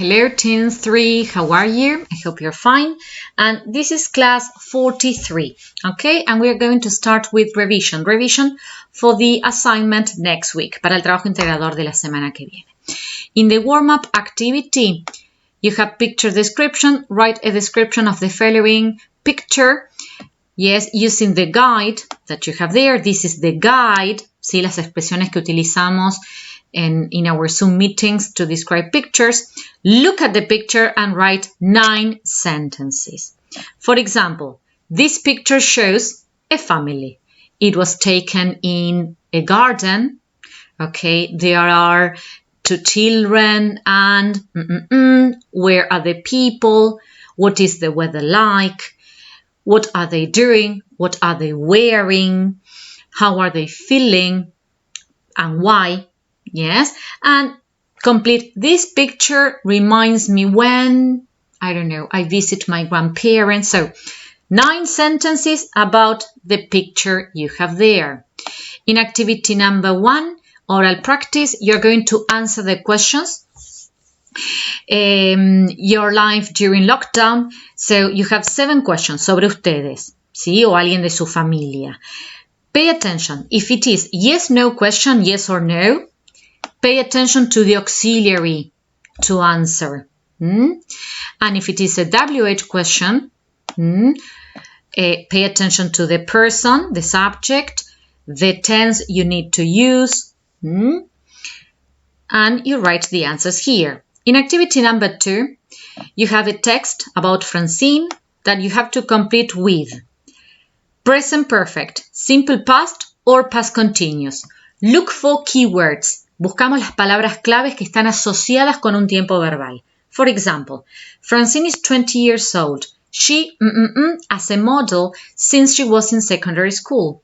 Hello Team 3, how are you? I hope you're fine. And this is class 43, okay? And we're going to start with revision. Revision for the assignment next week, para el trabajo integrador de la semana que viene. In the warm-up activity, you have picture description. Write a description of the following picture. Yes, using the guide that you have there. This is the guide, ¿sí? Las expresiones que utilizamos in our Zoom meetings to describe pictures. Look at the picture and write 9 sentences. For example, this picture shows a family. It was taken in a garden. Okay, there are 2 children and where are the people? What is the weather like? What are they doing? What are they wearing? How are they feeling? And why? Yes, and complete this picture reminds me when, I don't know, I visit my grandparents. So 9 sentences about the picture you have there. In activity number 1, oral practice, you're going to answer the questions. Your life during lockdown. So you have 7 questions sobre ustedes, ¿sí? O alguien de su familia. Pay attention. If it is yes, no question, yes or no, pay attention to the auxiliary to answer. And if it is a WH question, pay attention to the person, the subject, the tense you need to use, and you write the answers here. In activity number 2, you have a text about Francine that you have to complete with present perfect, simple past or past continuous. Look for keywords. Buscamos las palabras claves que están asociadas con un tiempo verbal. For example, Francine is 20 years old. She as a model since she was in secondary school.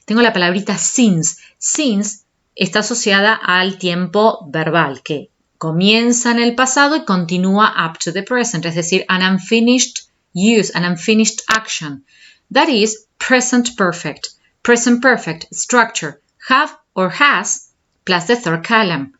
Tengo la palabrita since. Since está asociada al tiempo verbal que comienza en el pasado y continúa up to the present, es decir, an unfinished use, an unfinished action. That is present perfect. Present perfect structure, have or has, plus the third column.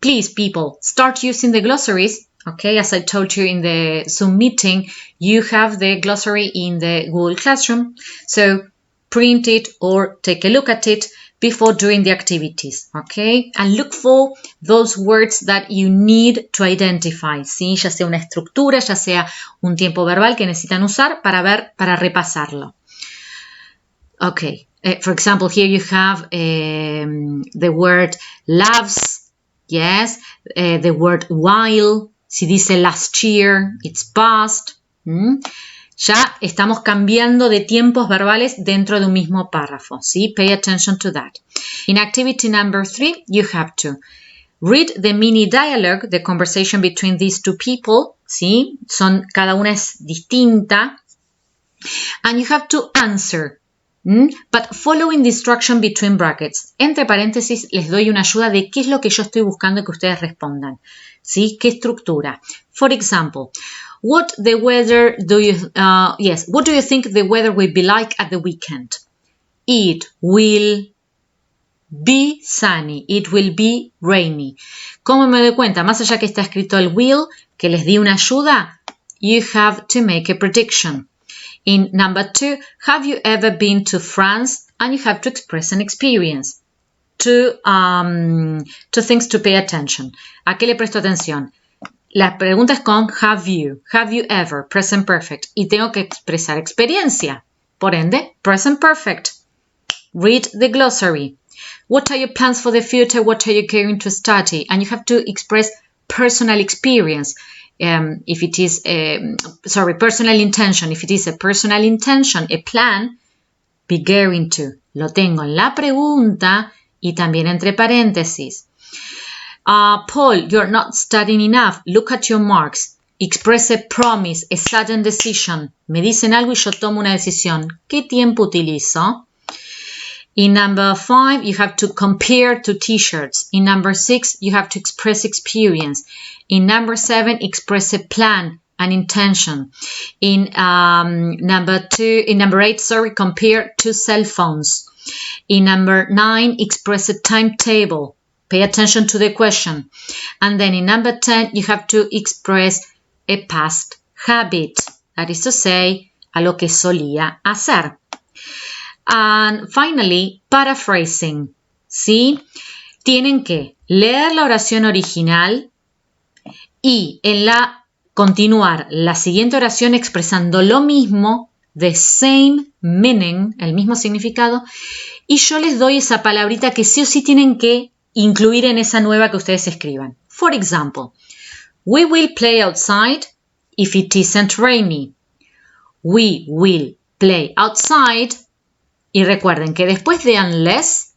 Please, people, start using the glossaries. Okay, as I told you in the Zoom meeting, you have the glossary in the Google Classroom. So print it or take a look at it before doing the activities. Okay, and look for those words that you need to identify. ¿Sí? Ya sea una estructura, ya sea un tiempo verbal que necesitan usar para repasarlo. Okay. For example, here you have the word loves, yes, the word while, si dice last year, it's past. Ya estamos cambiando de tiempos verbales dentro de un mismo párrafo, ¿sí? Pay attention to that. In activity number 3, you have to read the mini dialogue, the conversation between these 2 people, ¿sí? Cada una es distinta. And you have to answer. But following the instruction between brackets. Entre paréntesis les doy una ayuda de qué es lo que yo estoy buscando que ustedes respondan. ¿Sí? ¿Qué estructura? For example, what do you think the weather will be like at the weekend? It will be sunny. It will be rainy. ¿Cómo me doy cuenta? Más allá que está escrito el will, que les di una ayuda, you have to make a prediction. In number 2, have you ever been to France? And you have to express an experience. 2 things to pay attention. ¿A qué le presto atención? La pregunta es con have you ever, present perfect. Y tengo que expresar experiencia. Por ende, present perfect. Read the glossary. What are your plans for the future? What are you going to study? And you have to express personal experience. If it is personal intention. If it is a personal intention, a plan, be going to. Lo tengo en la pregunta y también entre paréntesis. Paul, you're not studying enough. Look at your marks. Express a promise, a sudden decision. Me dicen algo y yo tomo una decisión. ¿Qué tiempo utilizo? In number 5, you have to compare 2 t-shirts. In number 6, you have to express experience. In number 7, express a plan, an intention. In number 8, compare 2 cell phones. In number 9, express a timetable. Pay attention to the question. And then in number 10, you have to express a past habit. That is to say, a lo que solía hacer. And finally, paraphrasing. ¿Sí? Tienen que leer la oración original y continuar la siguiente oración expresando lo mismo, the same meaning, el mismo significado, y yo les doy esa palabrita que sí o sí tienen que incluir en esa nueva que ustedes escriban. For example, we will play outside if it isn't rainy. We will play outside. Y recuerden que después de unless,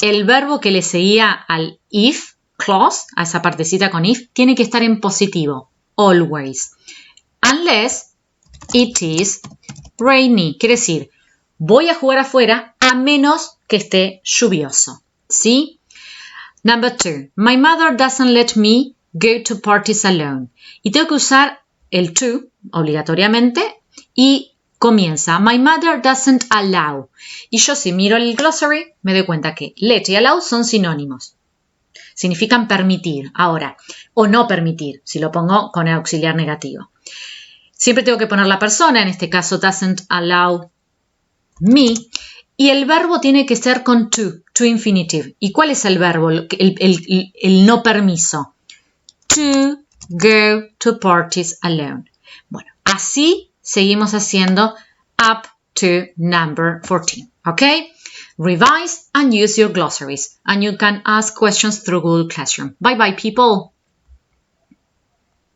el verbo que le seguía al if clause, a esa partecita con if, tiene que estar en positivo. Always. Unless it is rainy. Quiere decir, voy a jugar afuera a menos que esté lluvioso. ¿Sí? Number 2. My mother doesn't let me go to parties alone. Y tengo que usar el to obligatoriamente y comienza My mother doesn't allow. Y yo si miro el glossary me doy cuenta que let y allow son sinónimos. Significan permitir. Ahora, o no permitir, si lo pongo con el auxiliar negativo. Siempre tengo que poner la persona, en este caso doesn't allow me. Y el verbo tiene que ser con to infinitive. ¿Y cuál es el verbo? El no permiso. To go to parties alone. Bueno, así seguimos haciendo up to number 14. ¿Ok? Revise and use your glossaries. And you can ask questions through Google Classroom. Bye bye, people.